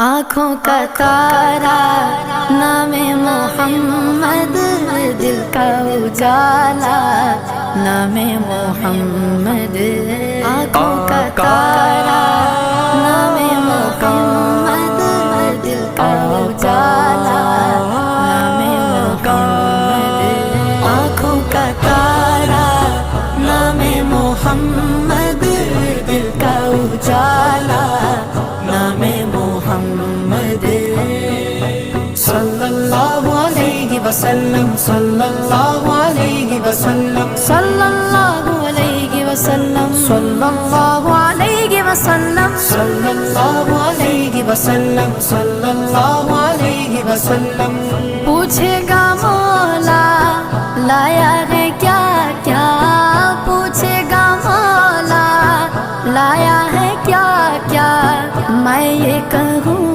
آنکھوں کا تارا نام محمد، دل کا اجالا نام محمد۔ آنکھوں کا تارا نام محمد، دل کا اجالا نام محمد۔ آنکھوں کا تارا نام محمد، دل کا اجالا نام محمد۔ صلی اللہ علیہ وسلم، صلی اللہ علیہ وسلم، صلی اللہ علیہ وسلم، صلی اللہ علیہ وسلم، صلی اللہ علیہ وسلم، صلی اللہ علیہ وسلم۔ پوچھے گا مولا لایا ہے کیا کیا، پوچھے گا مولا لایا ہے کیا کیا، میں یہ کہوں